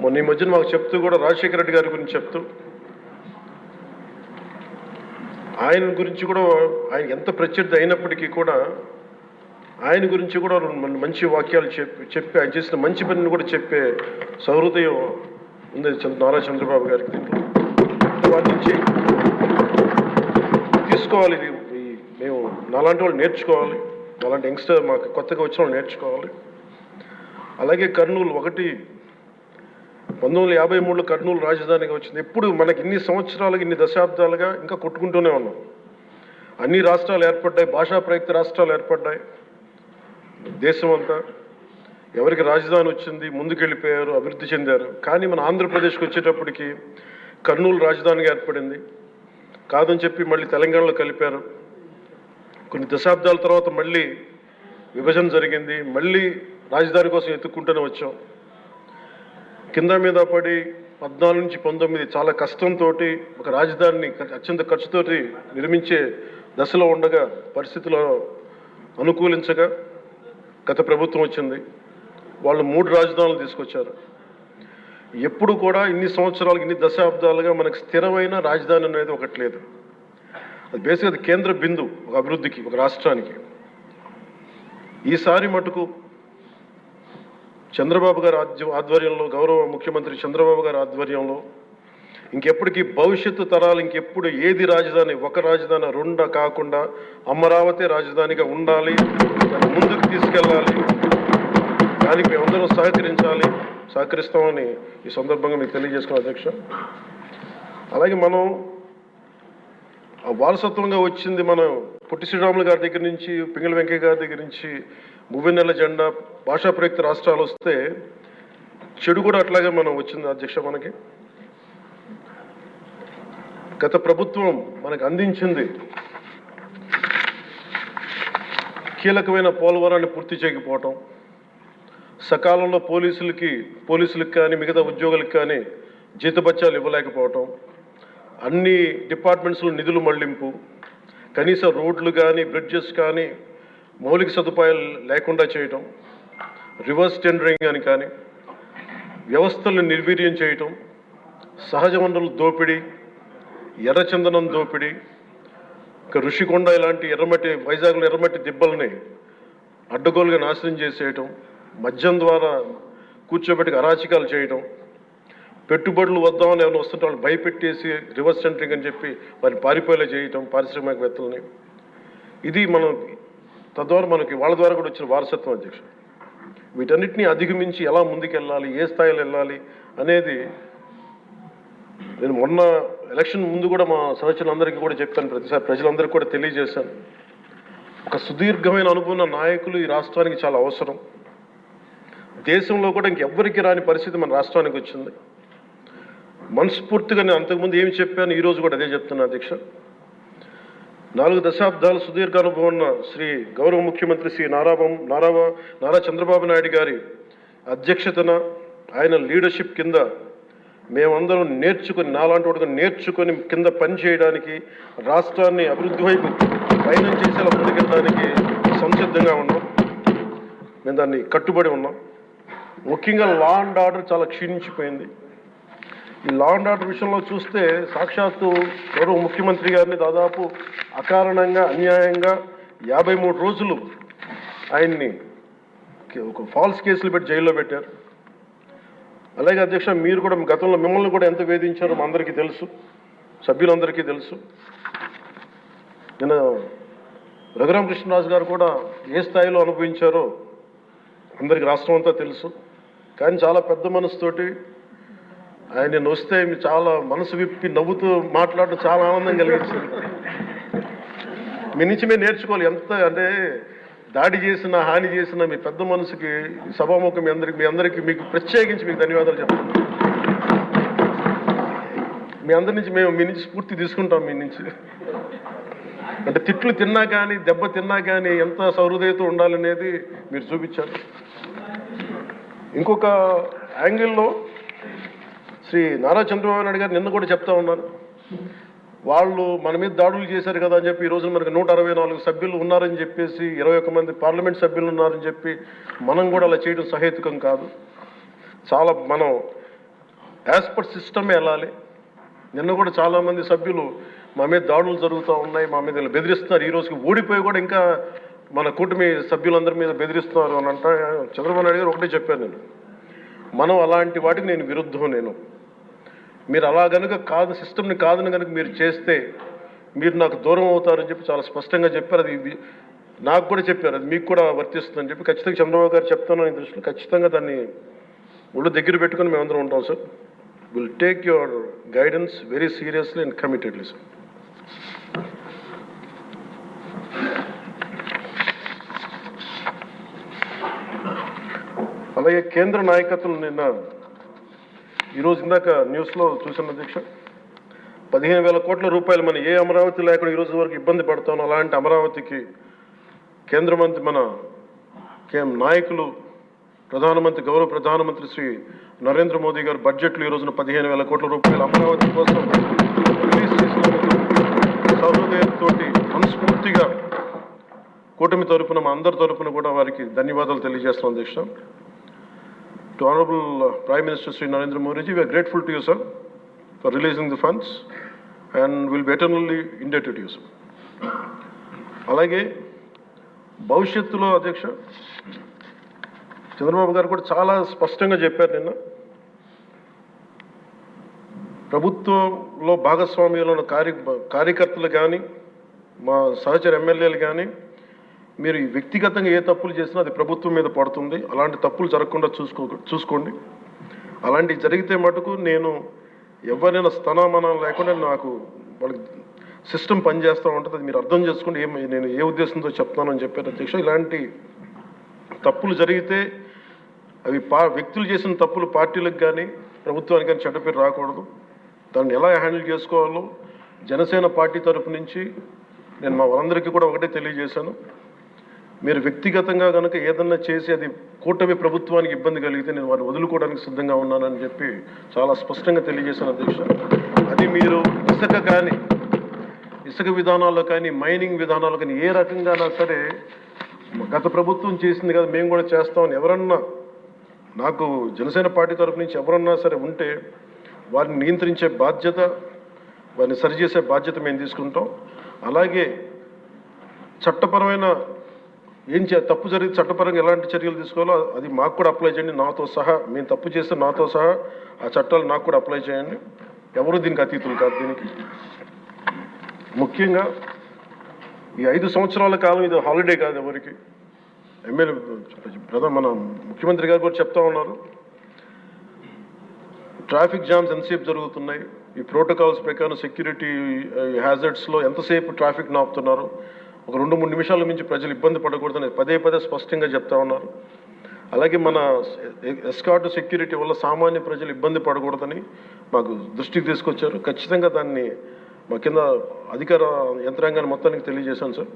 మొన్న ఈ మధ్యన మాకు చెప్తూ కూడా రాజశేఖర రెడ్డి గారి గురించి చెప్తూ ఆయన గురించి కూడా ఆయన ఎంత ప్రత్యర్థి అయినప్పటికీ కూడా ఆయన గురించి కూడా మంచి వాక్యాలు చెప్పి ఆయన చేసిన మంచి పనిని కూడా చెప్పే సహృదయం ఉంది నారా చంద్రబాబు గారికి. దీంట్లో వాటి నుంచి తీసుకోవాలి. ఇది మేము నాలాంటి వాళ్ళు నేర్చుకోవాలి, అలాంటి యంగ్స్టర్ మాకు కొత్తగా వచ్చిన వాళ్ళు నేర్చుకోవాలి. అలాగే కర్నూలు 1953లో కర్నూలు రాజధానిగా వచ్చింది. ఎప్పుడు మనకి ఇన్ని సంవత్సరాలుగా ఇన్ని దశాబ్దాలుగా ఇంకా కొట్టుకుంటూనే ఉన్నాం. అన్ని రాష్ట్రాలు ఏర్పడ్డాయి, భాషా ప్రయుక్త రాష్ట్రాలు ఏర్పడ్డాయి. దేశం అంతా ఎవరికి రాజధాని వచ్చింది ముందుకెళ్ళిపోయారు, అభివృద్ధి చెందారు. కానీ మన ఆంధ్రప్రదేశ్కి వచ్చేటప్పటికి కర్నూలు రాజధానిగా ఏర్పడింది. కాదని చెప్పి మళ్ళీ తెలంగాణలో కలిపారు. కొన్ని దశాబ్దాల తర్వాత మళ్ళీ విభజన జరిగింది. మళ్ళీ రాజధాని కోసం ఎత్తుక్కుంటూనే వచ్చాం. కింద మీద పడి 14 నుంచి 19 చాలా కష్టంతో ఒక రాజధానిని అత్యంత ఖర్చుతోటి నిర్మించే దశలో ఉండగా పరిస్థితుల్లో అనుకూలించగా గత ప్రభుత్వం వచ్చింది. వాళ్ళు 3 రాజధానులు తీసుకొచ్చారు. ఎప్పుడు కూడా ఇన్ని సంవత్సరాలు ఇన్ని దశాబ్దాలుగా మనకు స్థిరమైన రాజధాని అనేది ఒకటి లేదు. అది బేసిక్గా అది కేంద్ర బిందు ఒక అభివృద్ధికి, ఒక రాష్ట్రానికి. ఈసారి మటుకు చంద్రబాబు గారి ఆధ్వర్యంలో, గౌరవ ముఖ్యమంత్రి చంద్రబాబు గారి ఆధ్వర్యంలో ఇంకెప్పటికీ భవిష్యత్తు తరాలు ఇంకెప్పుడు ఏది రాజధాని, ఒక రాజధాని 2 కాకుండా అమరావతి రాజధానిగా ఉండాలి, ముందుకు తీసుకెళ్ళాలి. దానికి మేమందరం సహకరిస్తామని ఈ సందర్భంగా మీకు తెలియజేసుకున్నాం అధ్యక్ష. అలాగే మనం వారసత్వంగా వచ్చింది మనం పొట్టి శ్రీరాములు గారి దగ్గర నుంచి, పింగళి వెంకయ్య గారి దగ్గర నుంచి మువ్వెన్నెల జెండా, భాషా ప్రయుక్త రాష్ట్రాలు వస్తే చెడు కూడా అట్లాగే మనం వచ్చింది అధ్యక్ష. మనకి గత ప్రభుత్వం మనకు అందించింది కీలకమైన పోలవరాన్ని పూర్తి చేయకపోవటం, సకాలంలో పోలీసులకు కానీ మిగతా ఉద్యోగులకు కానీ జీతభత్యాలు ఇవ్వలేకపోవటం, అన్ని డిపార్ట్మెంట్స్లో నిధులు మళ్లింపు, కనీస రోడ్లు కానీ బ్రిడ్జెస్ కానీ మౌలిక సదుపాయాలు లేకుండా చేయటం, రివర్స్ టెండరింగ్ అని కానీ వ్యవస్థలను నిర్వీర్యం చేయటం, సహజ వనరుల దోపిడీ, ఎర్రచందనం దోపిడీ, ఋషికొండ ఇలాంటి వైజాగ్లో ఎర్రమట్టి దిబ్బల్ని అడ్డగోలుగా నాశనం చేసేయటం, మద్యం ద్వారా కూర్చోబెట్టి అరాచకాలు చేయటం, పెట్టుబడులు వద్దామని ఎవరైనా వస్తుంటే వాళ్ళు భయపెట్టేసి రివర్స్ టెండరింగ్ అని చెప్పి వారిని పారిపోయేలా చేయటం పారిశ్రామికవేత్తలని. ఇది మనం తద్వారా మనకి వాళ్ళ ద్వారా కూడా వచ్చిన వారసత్వం అధ్యక్ష. వీటన్నిటిని అధిగమించి ఎలా ముందుకెళ్ళాలి, ఏ స్థాయిలో వెళ్ళాలి అనేది నేను మొన్న ఎలక్షన్ ముందు కూడా మా సహచరులందరికీ కూడా చెప్పాను, ప్రతిసారి ప్రజలందరికీ కూడా తెలియజేశాను. ఒక సుదీర్ఘమైన అనుభవం నాయకులు ఈ రాష్ట్రానికి చాలా అవసరం. దేశంలో కూడా ఇంకెవ్వరికి రాని పరిస్థితి మన రాష్ట్రానికి వచ్చింది. మనస్ఫూర్తిగా నేను అంతకుముందు ఏమి చెప్పాను, ఈరోజు కూడా అదే చెప్తున్నా అధ్యక్ష. 4 దశాబ్దాలు సుదీర్ఘ అనుభవం ఉన్న శ్రీ గౌరవ ముఖ్యమంత్రి శ్రీ నారా చంద్రబాబు నాయుడు గారి అధ్యక్షతన, ఆయన లీడర్షిప్ కింద మేమందరం నేర్చుకుని, నాలాంటి వాడుగా నేర్చుకొని కింద పనిచేయడానికి, రాష్ట్రాన్ని అభివృద్ధి వైపు పయనం చేసేలా ముందుకెళ్ళడానికి సంసిద్ధంగా ఉన్నాం. మేము దాన్ని కట్టుబడి ఉన్నాం. ముఖ్యంగా లా అండ్ ఆర్డర్ చాలా క్షీణించిపోయింది. ఈ లా అండ్ ఆర్డర్ విషయంలో చూస్తే సాక్షాత్తు గౌరవ ముఖ్యమంత్రి గారిని దాదాపు అకారణంగా, అన్యాయంగా 53 రోజులు ఆయన్ని ఒక ఫాల్స్ కేసులు పెట్టి జైల్లో పెట్టారు. అలాగే అధ్యక్ష, మీరు కూడా గతంలో మిమ్మల్ని కూడా ఎంత వేధించారో మా అందరికీ తెలుసు, సభ్యులందరికీ తెలుసు. నిన్న రఘురామకృష్ణరాజు గారు కూడా ఏ స్థాయిలో అనుభవించారో అందరికీ రాష్ట్రం అంతా తెలుసు. కానీ చాలా పెద్ద మనసుతోటి ఆయన నిన్న వస్తే చాలా మనసు విప్పి నవ్వుతూ మాట్లాడడం చాలా ఆనందం కలిగించింది. మీ నుంచి మేము నేర్చుకోవాలి. ఎంత అంటే దాడి చేసిన, హాని చేసిన మీ పెద్ద మనసుకి సభాముఖం మీ అందరికీ మీకు ప్రత్యేకించి మీకు ధన్యవాదాలు చెప్తాను. మీ అందరి నుంచి మీ నుంచి స్ఫూర్తి తీసుకుంటాం. మీ నుంచి అంటే తిట్లు తిన్నా కానీ, దెబ్బ తిన్నా కానీ ఎంత సహృదయతో ఉండాలనేది మీరు చూపించారు. ఇంకొక యాంగిల్లో శ్రీ నారా చంద్రబాబు నాయుడు గారు నిన్న కూడా చెప్తా ఉన్నారు, వాళ్ళు మన మీద దాడులు చేశారు కదా అని చెప్పి ఈరోజు మనకు 164 సభ్యులు ఉన్నారని చెప్పేసి, 21 మంది పార్లమెంట్ సభ్యులు ఉన్నారని చెప్పి మనం కూడా అలా చేయడం సహేతుకం కాదు. చాలా మనం యాజ్ పర్ సిస్టమ్ వెళ్ళాలి. నిన్న కూడా చాలామంది సభ్యులు మా మీద దాడులు జరుగుతూ ఉన్నాయి, మా మీద ఇలా బెదిరిస్తున్నారు, ఈ రోజుకి ఓడిపోయి కూడా ఇంకా మన కూటమి సభ్యులందరి మీద బెదిరిస్తున్నారు అని అంటే చంద్రబాబు నాయుడు గారు ఒకటే చెప్పాను, మనం అలాంటి వాటికి నేను విరుద్ధం. మీరు అలా కనుక కాదు, సిస్టమ్ని కాదని కనుక మీరు చేస్తే మీరు నాకు దూరం అవుతారని చెప్పి చాలా స్పష్టంగా చెప్పారు. అది నాకు కూడా చెప్పారు, అది మీకు కూడా వర్తిస్తుందని చెప్పి ఖచ్చితంగా చంద్రబాబు గారు చెప్తాను దృష్టిలో ఖచ్చితంగా దాన్ని ఒళ్ళు దగ్గర పెట్టుకుని మేమందరం ఉంటాం sir. Will take your guidance very seriously and committedly sir. అలాగే కేంద్ర నాయకత్వం నిన్న ఈరోజు ఇందాక న్యూస్లో చూసిన అధ్యక్ష, 15,000 కోట్ల రూపాయలు మన ఏ అమరావతి లేకుండా ఈరోజు వరకు ఇబ్బంది పడతాం, అలాంటి అమరావతికి కేంద్ర మంత్రి మన నాయకులు ప్రధానమంత్రి గౌరవ ప్రధానమంత్రి శ్రీ నరేంద్ర మోదీ గారు బడ్జెట్లో ఈ రోజున 15,000 కోట్ల రూపాయలు అమరావతి కోసం రిలీజ్ చేసినందుకు సహృదయంతో మనస్ఫూర్తిగా కూటమి తరపున మా అందరి తరపున కూడా వారికి ధన్యవాదాలు తెలియజేస్తాం అధ్యక్ష. To Honorable Prime Minister Sri Narendra Modi ji, we are grateful to you, sir, for releasing the funds and will be eternally indebted to you, sir. అలాగే భవిష్యత్తులో అధ్యక్ష చంద్రబాబు గారు కూడా చాలా స్పష్టంగా చెప్పారు నిన్న, ప్రభుత్వంలో భాగస్వామ్యంలో ఉన్న కార్యకర్తలు కానీ మా సహచర ఎమ్మెల్యేలు కానీ మీరు వ్యక్తిగతంగా ఏ తప్పులు చేసినా అది ప్రభుత్వం మీద పడుతుంది, అలాంటి తప్పులు జరగకుండా చూసుకోండి. అలాంటివి జరిగితే మటుకు నేను ఎవరైనా స్థనామానం లేకుండా నాకు వాళ్ళకి సిస్టమ్ పనిచేస్తూ ఉంటుంది, అది మీరు అర్థం చేసుకోండి నేను ఏ ఉద్దేశంతో చెప్తానని చెప్పాను అధ్యక్ష. ఇలాంటి తప్పులు జరిగితే అవి వ్యక్తులు చేసిన తప్పులు పార్టీలకు కానీ ప్రభుత్వానికి కానీ చెడ్డ పేరు రాకూడదు. దాన్ని ఎలా హ్యాండిల్ చేసుకోవాలో జనసేన పార్టీ తరఫు నుంచి నేను మా వాళ్ళందరికీ కూడా ఒకటే తెలియజేశాను. మీరు వ్యక్తిగతంగా కనుక ఏదన్నా చేసి అది కూటమి ప్రభుత్వానికి ఇబ్బంది కలిగితే నేను వారిని వదులుకోవడానికి సిద్ధంగా ఉన్నానని చెప్పి చాలా స్పష్టంగా తెలియజేశాను అధ్యక్ష. అది మీరు ఇసుక విధానాల్లో కానీ మైనింగ్ విధానాల్లో కానీ ఏ రకంగానా సరే గత ప్రభుత్వం చేసింది కదా మేము కూడా చేస్తామని ఎవరన్నా నాకు జనసేన పార్టీ తరఫు నుంచి ఎవరన్నా సరే ఉంటే వారిని నియంత్రించే బాధ్యత, వారిని సరిచేసే బాధ్యత మేము తీసుకుంటాం. అలాగే చట్టపరమైన తప్పు జరిగితే చట్టపరంగా ఎలాంటి చర్యలు తీసుకోవాలో అది మాకు కూడా అప్లై చేయండి, నాతో సహా. మేము తప్పు చేస్తే నాతో సహా ఆ చట్టాలు నాకు కూడా అప్లై చేయండి. ఎవరు దీనికి అతీతులు కాదు. దీనికి ముఖ్యంగా ఈ 5 సంవత్సరాల కాలం ఇది హాలిడే కాదు ఎవరికి. మన ముఖ్యమంత్రి గారు కూడా చెప్తా ఉన్నారు, ట్రాఫిక్ జామ్స్ ఎంతసేపు జరుగుతున్నాయి, ఈ ప్రోటోకాల్స్ ప్రకారం సెక్యూరిటీ హ్యాజర్డ్స్లో ఎంతసేపు ట్రాఫిక్ నాపుతున్నారు, ఒక 2-3 నిమిషాల మించి ప్రజలు ఇబ్బంది పడకూడదని పదే స్పష్టంగా చెప్తా ఉన్నారు. అలాగే మన ఎస్కార్ట్ సెక్యూరిటీ వల్ల సామాన్య ప్రజలు ఇబ్బంది పడకూడదని మాకు దృష్టికి తీసుకొచ్చారు. ఖచ్చితంగా దాన్ని మా కింద అధికార యంత్రాంగాన్ని మొత్తానికి తెలియజేశాను సార్.